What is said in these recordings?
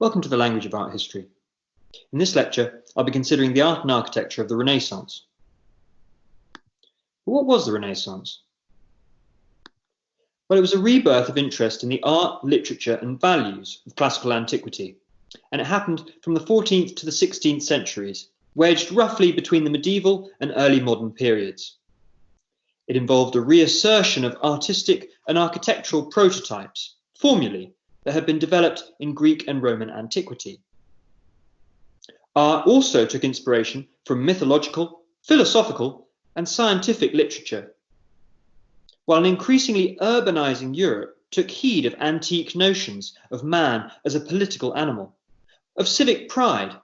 Welcome to the Language of Art History. In this lecture, I'll be considering the art and architecture of the Renaissance. But what was the Renaissance? Well, it was a rebirth of interest in the art, literature, and values of classical antiquity, and it happened from the 14th to the 16th centuries, wedged roughly between the medieval and early modern periods. It involved a reassertion of artistic and architectural prototypes, formulae, that had been developed in Greek and Roman antiquity. Art also took inspiration from mythological, philosophical, and scientific literature, while an increasingly urbanizing Europe took heed of antique notions of man as a political animal, of civic pride,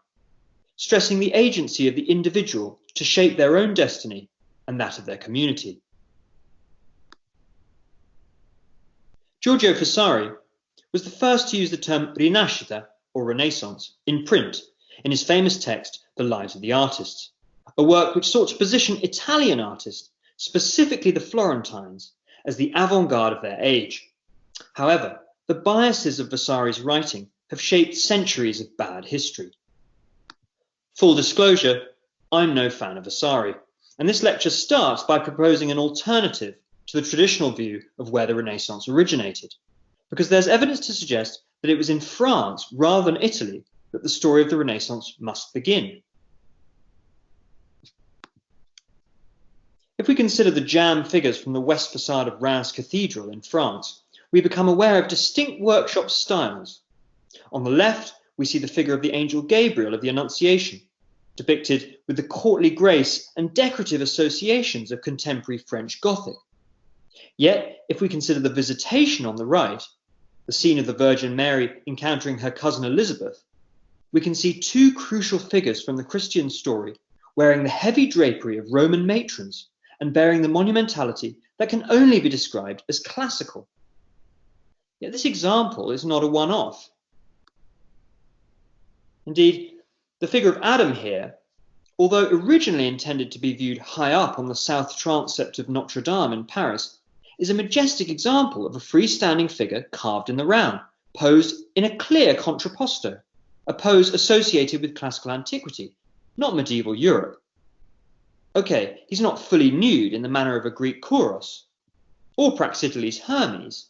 stressing the agency of the individual to shape their own destiny and that of their community. Giorgio Vasari was the first to use the term rinascita, or Renaissance, in print in his famous text, The Lives of the Artists, a work which sought to position Italian artists, specifically the Florentines, as the avant-garde of their age. However, the biases of Vasari's writing have shaped centuries of bad history. Full disclosure, I'm no fan of Vasari, and this lecture starts by proposing an alternative to the traditional view of where the Renaissance originated, because there's evidence to suggest that it was in France rather than Italy that the story of the Renaissance must begin. If we consider the jam figures from the west facade of Reims Cathedral in France, we become aware of distinct workshop styles. On the left, we see the figure of the angel Gabriel of the Annunciation, depicted with the courtly grace and decorative associations of contemporary French Gothic. Yet, if we consider the Visitation on the right, the scene of the Virgin Mary encountering her cousin Elizabeth, we can see two crucial figures from the Christian story wearing the heavy drapery of Roman matrons and bearing the monumentality that can only be described as classical. Yet this example is not a one-off. Indeed, the figure of Adam here, although originally intended to be viewed high up on the south transept of Notre Dame in Paris, is a majestic example of a freestanding figure carved in the round, posed in a clear contrapposto, a pose associated with classical antiquity, not medieval Europe. Okay, he's not fully nude in the manner of a Greek Kouros, or Praxiteles' Hermes,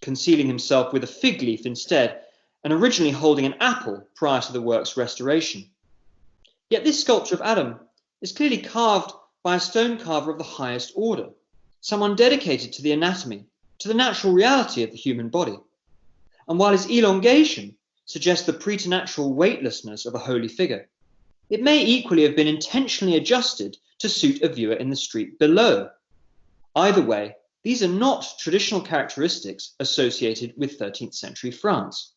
concealing himself with a fig leaf instead, and originally holding an apple prior to the work's restoration. Yet this sculpture of Adam is clearly carved by a stone carver of the highest order, someone dedicated to the anatomy, to the natural reality of the human body. And while his elongation suggests the preternatural weightlessness of a holy figure, it may equally have been intentionally adjusted to suit a viewer in the street below. Either way, these are not traditional characteristics associated with 13th century France.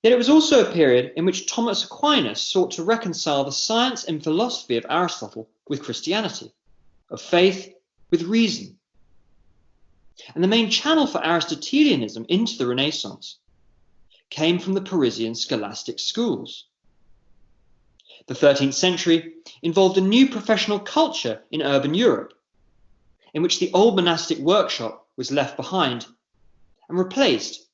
Yet it was also a period in which Thomas Aquinas sought to reconcile the science and philosophy of Aristotle with Christianity, of faith with reason. And the main channel for Aristotelianism into the Renaissance came from the Parisian scholastic schools. The 13th century involved a new professional culture in urban Europe, in which the old monastic workshop was left behind and replaced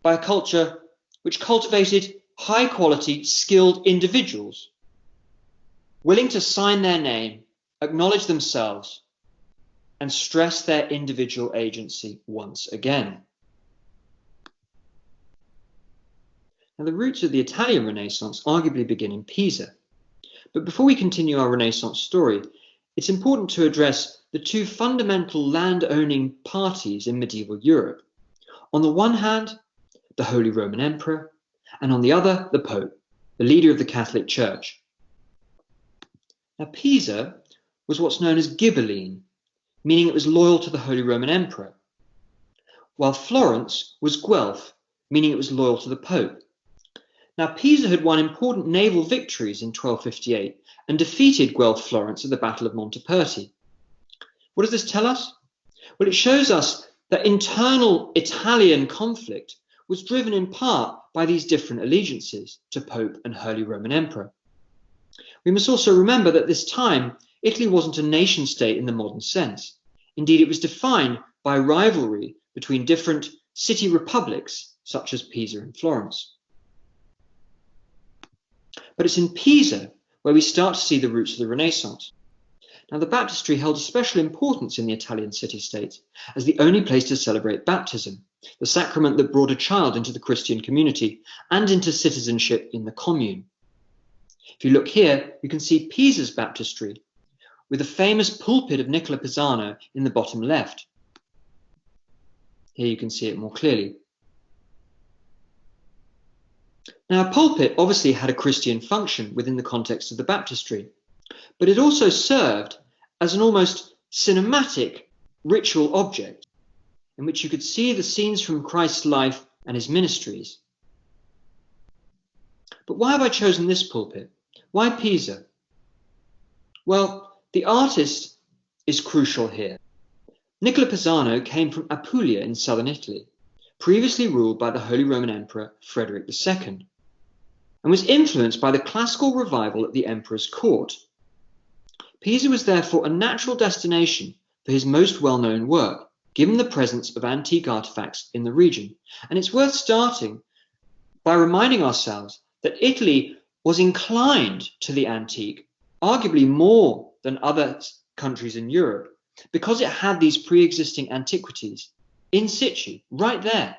by a culture which cultivated high-quality, skilled individuals, willing to sign their name, acknowledge themselves, and stress their individual agency once again. Now, the roots of the Italian Renaissance arguably begin in Pisa. But before we continue our Renaissance story, it's important to address the two fundamental land-owning parties in medieval Europe. On the one hand, the Holy Roman Emperor, and on the other, the Pope, the leader of the Catholic Church. Now, Pisa was what's known as Ghibelline, meaning it was loyal to the Holy Roman Emperor, while Florence was Guelph, meaning it was loyal to the Pope. Now, Pisa had won important naval victories in 1258 and defeated Guelph Florence at the Battle of Monteperti. What does this tell us? Well, it shows us that internal Italian conflict was driven in part by these different allegiances to Pope and Holy Roman Emperor. We must also remember that at this time, Italy wasn't a nation state in the modern sense. Indeed, it was defined by rivalry between different city republics such as Pisa and Florence. But it's in Pisa where we start to see the roots of the Renaissance. Now, the baptistry held a special importance in the Italian city-states as the only place to celebrate baptism, the sacrament that brought a child into the Christian community and into citizenship in the commune. If you look here, you can see Pisa's baptistry with the famous pulpit of Nicola Pisano in the bottom left. Here you can see it more clearly. Now, a pulpit obviously had a Christian function within the context of the baptistry, but it also served as an almost cinematic ritual object in which you could see the scenes from Christ's life and his ministries. But why have I chosen this pulpit? Why Pisa? Well, the artist is crucial here. Nicola Pisano came from Apulia in southern Italy, previously ruled by the Holy Roman Emperor Frederick II, and was influenced by the classical revival at the emperor's court. Pisa was therefore a natural destination for his most well-known work, given the presence of antique artifacts in the region. And it's worth starting by reminding ourselves that Italy was inclined to the antique, arguably more than other countries in Europe, because it had these pre-existing antiquities in situ, right there.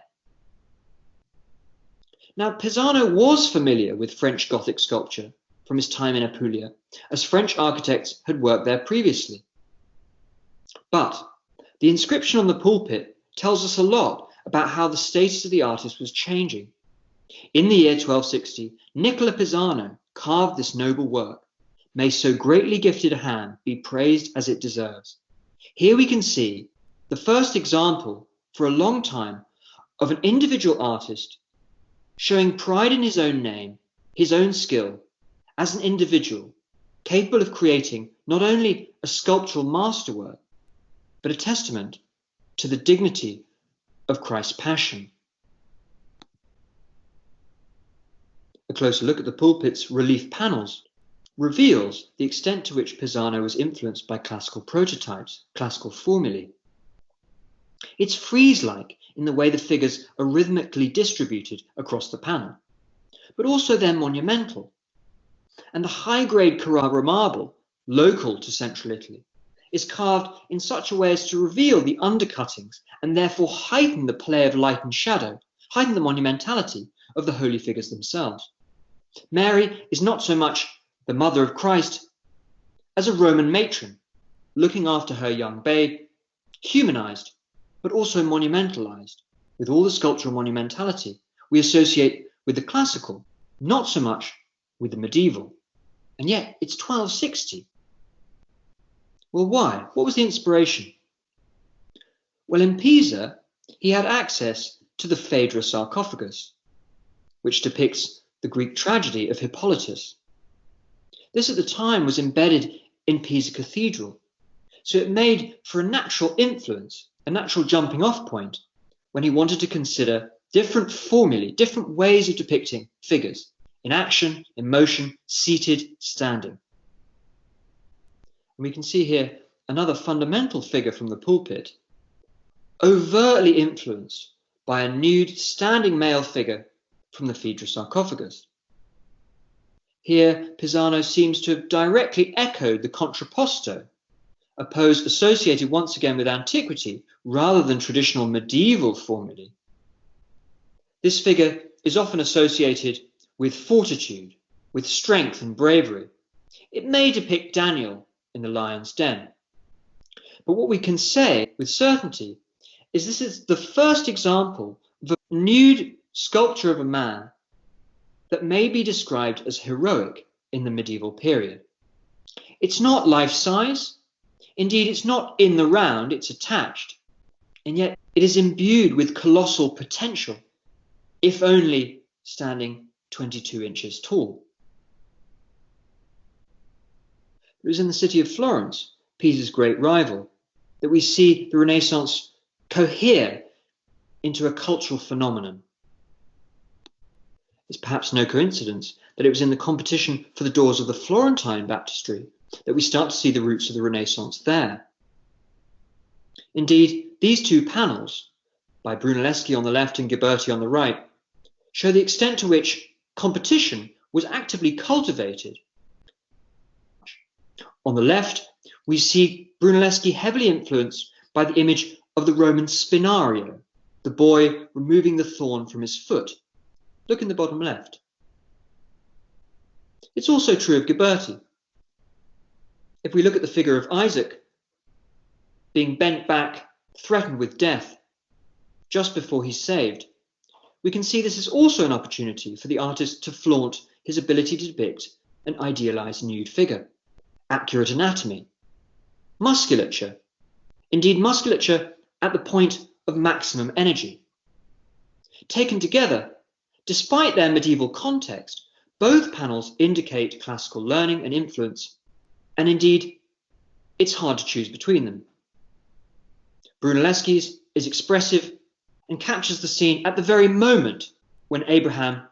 Now, Pisano was familiar with French Gothic sculpture from his time in Apulia, as French architects had worked there previously. But the inscription on the pulpit tells us a lot about how the status of the artist was changing. In the year 1260, Nicola Pisano carved this noble work. May so greatly gifted a hand be praised as it deserves. Here we can see the first example for a long time of an individual artist showing pride in his own name, his own skill, as an individual, capable of creating not only a sculptural masterwork, but a testament to the dignity of Christ's passion. A closer look at the pulpit's relief panels reveals the extent to which Pisano was influenced by classical prototypes, classical formulae. It's frieze-like in the way the figures are rhythmically distributed across the panel, but also they're monumental. And the high-grade Carrara marble, local to central Italy, is carved in such a way as to reveal the undercuttings and therefore heighten the play of light and shadow, heighten the monumentality of the holy figures themselves. Mary is not so much the mother of Christ as a Roman matron, looking after her young babe, humanized, but also monumentalized, with all the sculptural monumentality we associate with the classical, not so much with the medieval. And yet it's 1260. Well, why? What was the inspiration? Well, in Pisa, he had access to the Phaedra sarcophagus, which depicts the Greek tragedy of Hippolytus. This at the time was embedded in Pisa Cathedral, so it made for a natural influence, a natural jumping off point when he wanted to consider different formulae, different ways of depicting figures in action, in motion, seated, standing. And we can see here another fundamental figure from the pulpit, overtly influenced by a nude standing male figure from the Phaedra sarcophagus. Here, Pisano seems to have directly echoed the contrapposto, a pose associated once again with antiquity rather than traditional medieval formulae. This figure is often associated with fortitude, with strength and bravery. It may depict Daniel in the lion's den. But what we can say with certainty is this is the first example of a nude sculpture of a man that may be described as heroic in the medieval period. It's not life-size. Indeed, it's not in the round, it's attached. And yet it is imbued with colossal potential, if only standing 22 inches tall. It was in the city of Florence, Pisa's great rival, that we see the Renaissance cohere into a cultural phenomenon. It's perhaps no coincidence that it was in the competition for the doors of the Florentine baptistry that we start to see the roots of the Renaissance there. Indeed, these two panels, by Brunelleschi on the left and Ghiberti on the right, show the extent to which competition was actively cultivated. On the left, we see Brunelleschi heavily influenced by the image of the Roman spinario, the boy removing the thorn from his foot. Look in the bottom left. It's also true of Ghiberti. If we look at the figure of Isaac being bent back, threatened with death, just before he's saved, we can see this is also an opportunity for the artist to flaunt his ability to depict an idealized nude figure. Accurate anatomy, musculature, indeed musculature at the point of maximum energy. Taken together, despite their medieval context, both panels indicate classical learning and influence, and indeed, it's hard to choose between them. Brunelleschi's is expressive and captures the scene at the very moment when Abraham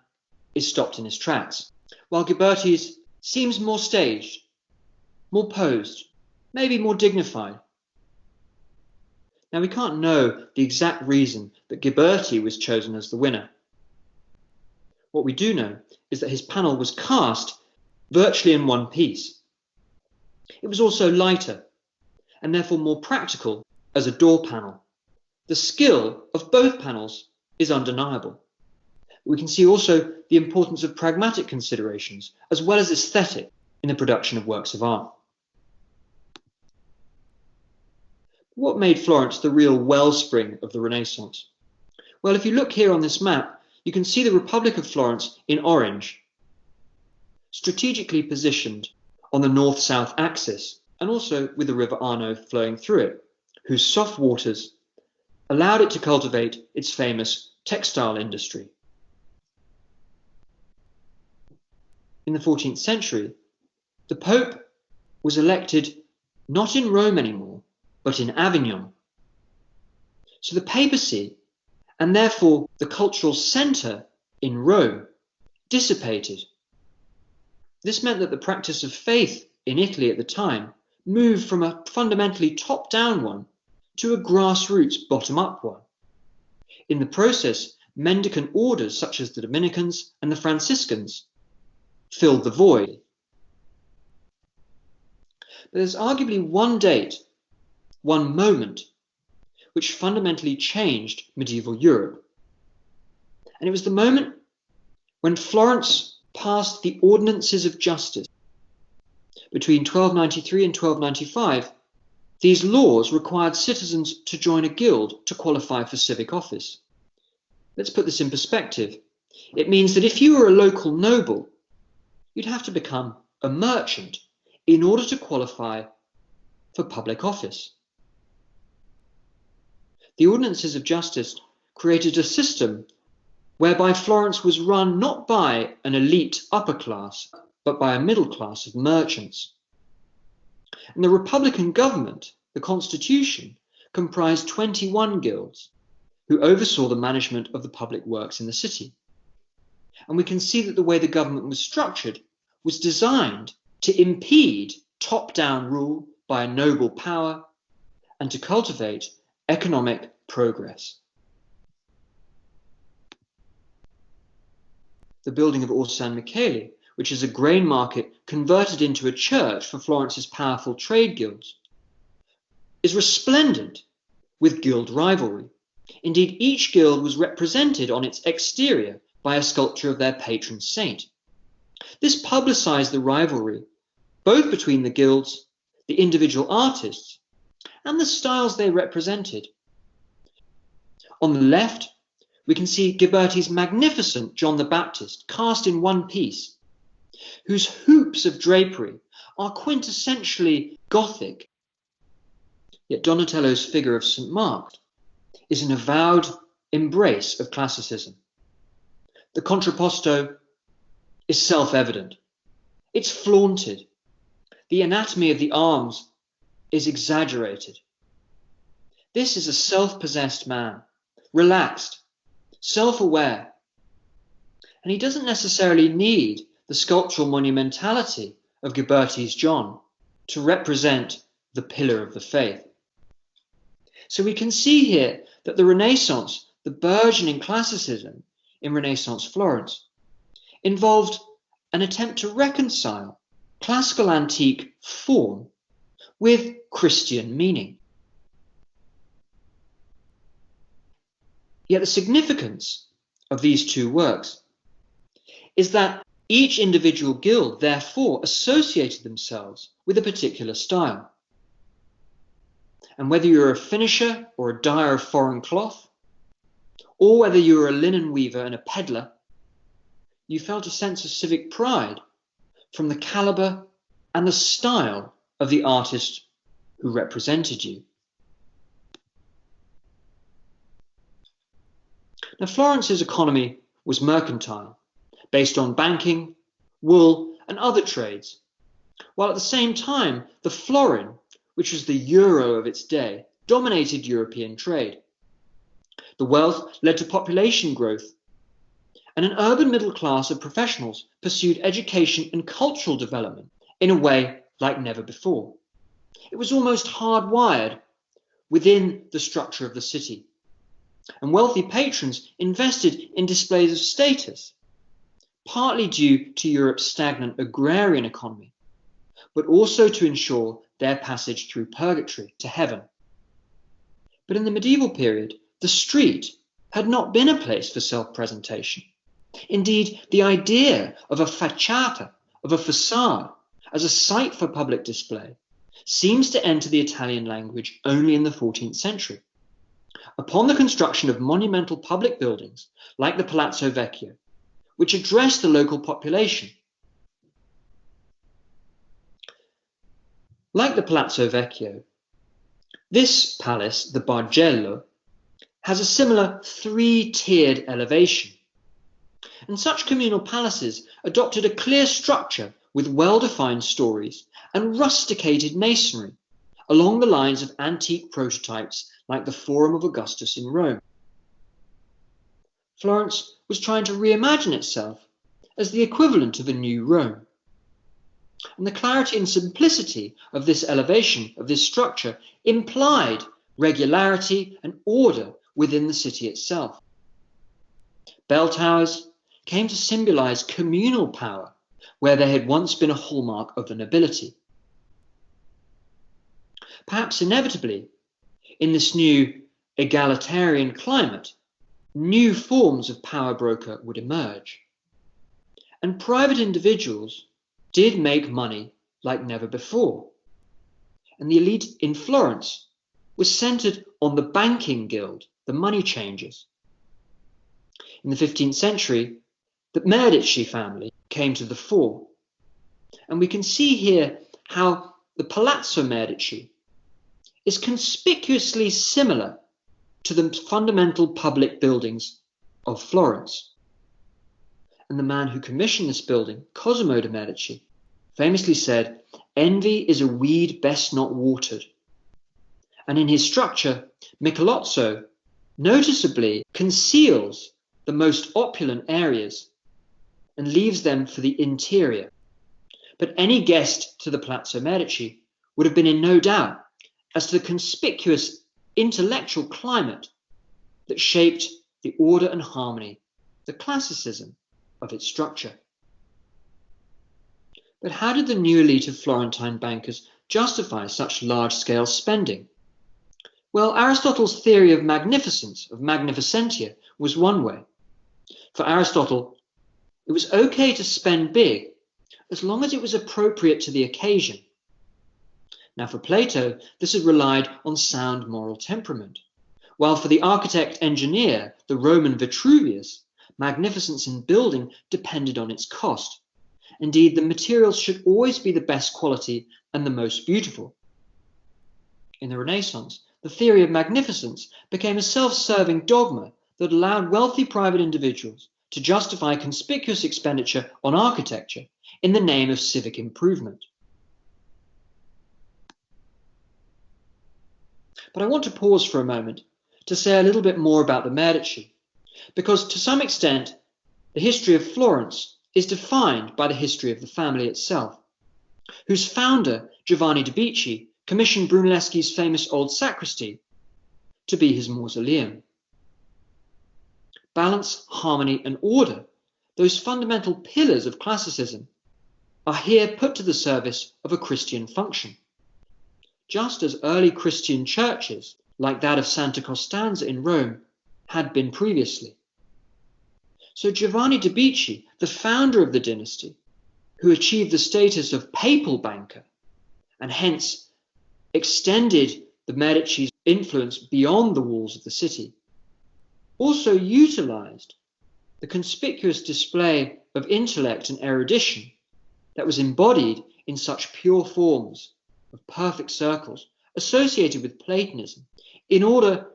is stopped in his tracks, while Ghiberti's seems more staged, more posed, maybe more dignified. Now, we can't know the exact reason that Ghiberti was chosen as the winner. What we do know is that his panel was cast virtually in one piece. It was also lighter and therefore more practical as a door panel. The skill of both panels is undeniable. We can see also the importance of pragmatic considerations as well as aesthetic in the production of works of art. What made Florence the real wellspring of the Renaissance? Well, if you look here on this map, you can see the Republic of Florence in orange, strategically positioned on the north-south axis, and also with the River Arno flowing through it, whose soft waters allowed it to cultivate its famous textile industry. In the 14th century, the Pope was elected not in Rome anymore, but in Avignon. So the papacy, and therefore the cultural centre in Rome, dissipated. This meant that the practice of faith in Italy at the time moved from a fundamentally top-down one to a grassroots bottom-up one. In the process, mendicant orders such as the Dominicans and the Franciscans filled the void. But there's arguably one date, one moment, which fundamentally changed medieval Europe. And it was the moment when Florence passed the Ordinances of Justice. Between 1293 and 1295, these laws required citizens to join a guild to qualify for civic office. Let's put this in perspective. It means that if you were a local noble, you'd have to become a merchant in order to qualify for public office. The Ordinances of Justice created a system whereby Florence was run not by an elite upper class, but by a middle class of merchants. And the Republican government, the constitution, comprised 21 guilds who oversaw the management of the public works in the city. And we can see that the way the government was structured was designed to impede top-down rule by a noble power and to cultivate economic progress. The building of Or San Michele, which is a grain market converted into a church for Florence's powerful trade guilds, is resplendent with guild rivalry. Indeed, each guild was represented on its exterior by a sculpture of their patron saint. This publicized the rivalry both between the guilds, the individual artists, and the styles they represented. On the left, we can see Ghiberti's magnificent John the Baptist cast in one piece, whose hoops of drapery are quintessentially Gothic. Yet Donatello's figure of St. Mark is an avowed embrace of classicism. The contrapposto is self-evident. It's flaunted. The anatomy of the arms is exaggerated. This is a self-possessed man, relaxed, self-aware, and he doesn't necessarily need the sculptural monumentality of Ghiberti's John to represent the pillar of the faith. So we can see here that the Renaissance, the burgeoning classicism in Renaissance Florence, involved an attempt to reconcile classical antique form with Christian meaning. Yet the significance of these two works is that each individual guild therefore associated themselves with a particular style. And whether you're a finisher or a dyer of foreign cloth, or whether you were a linen weaver and a peddler, you felt a sense of civic pride from the caliber and the style of the artist who represented you. Now, Florence's economy was mercantile, based on banking, wool, and other trades, while at the same time the florin, which was the euro of its day, dominated European trade. The wealth led to population growth, and an urban middle class of professionals pursued education and cultural development in a way like never before. It was almost hardwired within the structure of the city, and wealthy patrons invested in displays of status, partly due to Europe's stagnant agrarian economy, but also to ensure their passage through purgatory to heaven. But in the medieval period, the street had not been a place for self-presentation. Indeed, the idea of a facciata, of a facade, as a site for public display, seems to enter the Italian language only in the 14th century. Upon the construction of monumental public buildings like the Palazzo Vecchio, which addressed the local population. Like the Palazzo Vecchio, this palace, the Bargello, has a similar three-tiered elevation. And such communal palaces adopted a clear structure with well-defined stories and rusticated masonry along the lines of antique prototypes like the Forum of Augustus in Rome. Florence was trying to reimagine itself as the equivalent of a new Rome. And the clarity and simplicity of this elevation, of this structure, implied regularity and order within the city itself. Bell towers came to symbolize communal power where there had once been a hallmark of the nobility. Perhaps inevitably, in this new egalitarian climate, new forms of power broker would emerge. And private individuals did make money like never before. And the elite in Florence was centered on the banking guild, the money changers. In the 15th century, the Medici family came to the fore. And we can see here how the Palazzo Medici is conspicuously similar to the fundamental public buildings of Florence. And the man who commissioned this building, Cosimo de' Medici, famously said, "Envy is a weed best not watered." And in his structure, Michelangelo noticeably conceals the most opulent areas and leaves them for the interior. But any guest to the Palazzo Medici would have been in no doubt as to the conspicuous intellectual climate that shaped the order and harmony, the classicism of its structure. But how did the new elite of Florentine bankers justify such large-scale spending? Well, Aristotle's theory of magnificence, of magnificentia, was one way. For Aristotle, it was okay to spend big as long as it was appropriate to the occasion. Now, for Plato, this had relied on sound moral temperament, while for the architect-engineer, the Roman Vitruvius, magnificence in building depended on its cost. Indeed, the materials should always be the best quality and the most beautiful. In the Renaissance, the theory of magnificence became a self-serving dogma that allowed wealthy private individuals to justify conspicuous expenditure on architecture in the name of civic improvement. But I want to pause for a moment to say a little bit more about the Medici, because to some extent, the history of Florence is defined by the history of the family itself, whose founder, Giovanni de' Bicci, commissioned Brunelleschi's famous Old Sacristy to be his mausoleum. Balance, harmony, and order, those fundamental pillars of classicism, are here put to the service of a Christian function. Just as early Christian churches, like that of Santa Costanza in Rome, had been previously. So Giovanni de' Bici, the founder of the dynasty, who achieved the status of papal banker and hence extended the Medici's influence beyond the walls of the city, also utilized the conspicuous display of intellect and erudition that was embodied in such pure forms of perfect circles associated with Platonism in order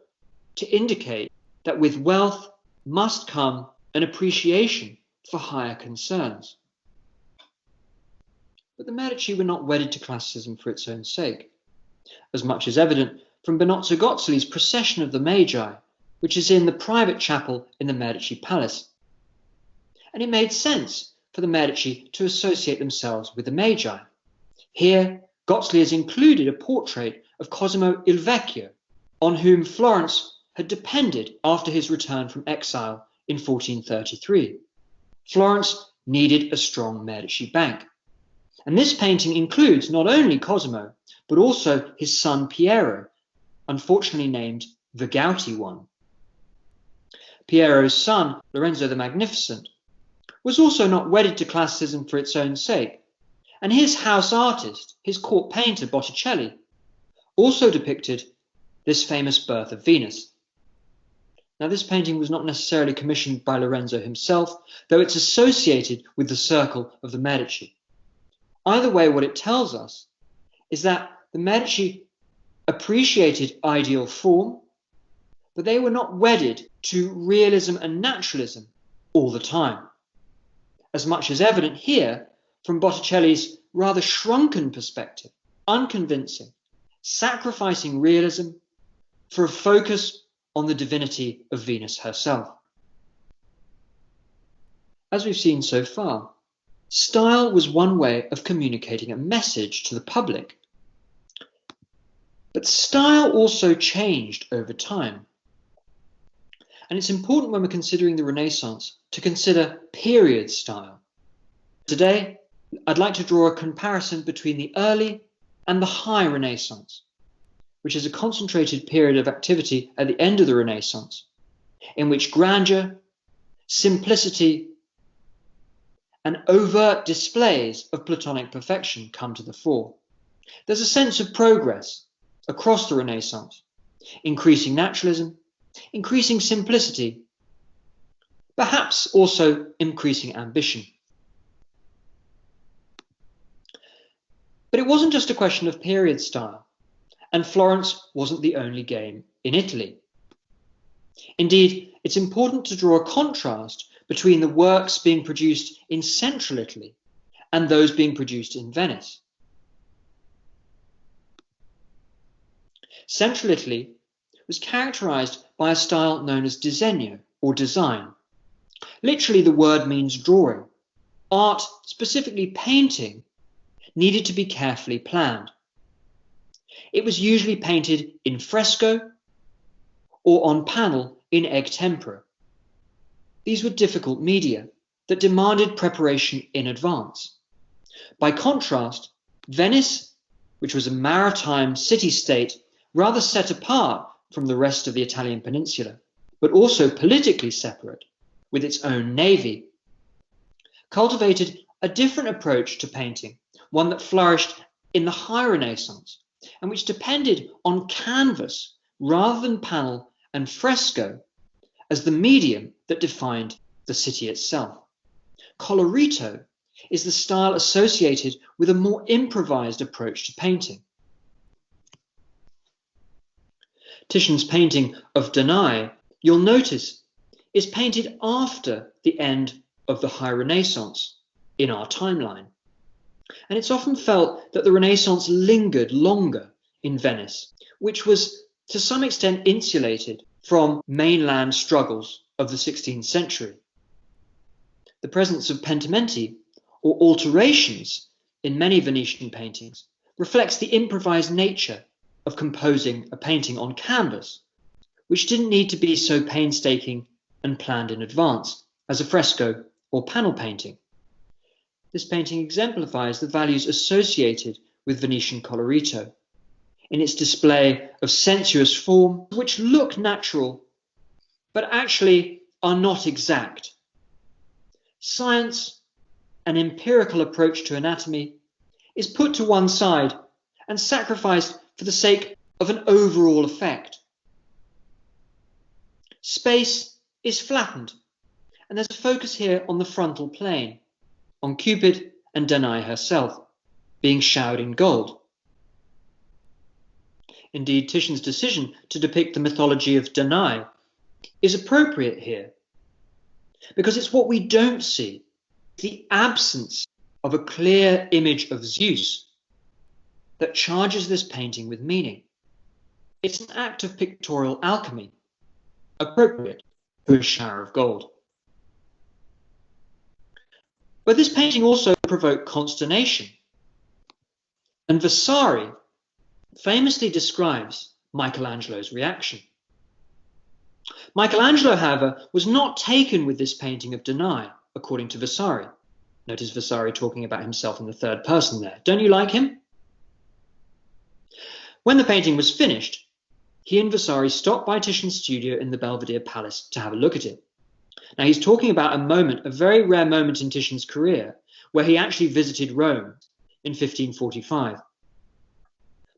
to indicate that with wealth must come an appreciation for higher concerns. But the Medici were not wedded to classicism for its own sake, as much is evident from Benozzo Gozzoli's Procession of the Magi, which is in the private chapel in the Medici Palace. And it made sense for the Medici to associate themselves with the Magi. Here, Gozzoli has included a portrait of Cosimo il Vecchio, on whom Florence had depended after his return from exile in 1433. Florence needed a strong Medici bank. And this painting includes not only Cosimo, but also his son Piero, unfortunately named the Gouty one. Piero's son, Lorenzo the Magnificent, was also not wedded to classicism for its own sake, and his house artist, his court painter Botticelli, also depicted this famous birth of Venus. Now, this painting was not necessarily commissioned by Lorenzo himself, though it's associated with the circle of the Medici. Either way, what it tells us is that the Medici appreciated ideal form, but they were not wedded to realism and naturalism all the time, as much as evident here from Botticelli's rather shrunken perspective, unconvincing, sacrificing realism for a focus on the divinity of Venus herself. As we've seen so far, style was one way of communicating a message to the public. But style also changed over time. And it's important when we're considering the Renaissance to consider period style. Today, I'd like to draw a comparison between the early and the high Renaissance, which is a concentrated period of activity at the end of the Renaissance, in which grandeur, simplicity, and overt displays of Platonic perfection come to the fore. There's a sense of progress across the Renaissance, increasing naturalism, increasing simplicity, perhaps also increasing ambition. But it wasn't just a question of period style, and Florence wasn't the only game in Italy. Indeed, it's important to draw a contrast between the works being produced in central Italy and those being produced in Venice. Central Italy was characterized by a style known as disegno, or design. Literally, the word means drawing. Art, specifically painting, needed to be carefully planned. It was usually painted in fresco or on panel in egg tempera. These were difficult media that demanded preparation in advance. By contrast, Venice, which was a maritime city-state rather set apart from the rest of the Italian peninsula, but also politically separate, with its own navy, cultivated a different approach to painting, one that flourished in the High Renaissance, and which depended on canvas rather than panel and fresco as the medium that defined the city itself. Colorito is the style associated with a more improvised approach to painting. Titian's painting of Danae, you'll notice, is painted after the end of the High Renaissance in our timeline. And it's often felt that the Renaissance lingered longer in Venice, which was to some extent insulated from mainland struggles of the 16th century. The presence of pentimenti, or alterations, in many Venetian paintings reflects the improvised nature of composing a painting on canvas, which didn't need to be so painstaking and planned in advance as a fresco or panel painting. This painting exemplifies the values associated with Venetian colorito in its display of sensuous form, which look natural, but actually are not exact. Science, an empirical approach to anatomy, is put to one side and sacrificed for the sake of an overall effect. Space is flattened, and there's a focus here on the frontal plane, on Cupid and Danae herself, being showered in gold. Indeed, Titian's decision to depict the mythology of Danae is appropriate here, because it's what we don't see, the absence of a clear image of Zeus, that charges this painting with meaning. It's an act of pictorial alchemy, appropriate to a shower of gold. But this painting also provoked consternation, and Vasari famously describes Michelangelo's reaction. Michelangelo, however, was not taken with this painting of Danae, according to Vasari. Notice Vasari talking about himself in the third person there. Don't you like him? When the painting was finished, he and Vasari stopped by Titian's studio in the Belvedere Palace to have a look at it. Now, he's talking about a moment, a very rare moment in Titian's career, where he actually visited Rome in 1545.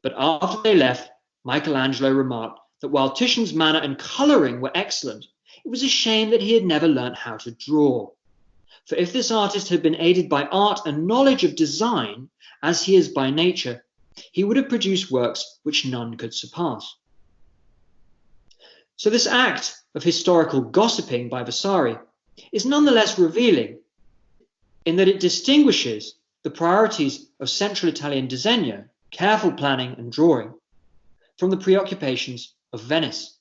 But after they left, Michelangelo remarked that while Titian's manner and colouring were excellent, it was a shame that he had never learnt how to draw. For if this artist had been aided by art and knowledge of design, as he is by nature, he would have produced works which none could surpass. So this act of historical gossiping by Vasari is nonetheless revealing in that it distinguishes the priorities of Central Italian disegno, careful planning and drawing, from the preoccupations of Venice.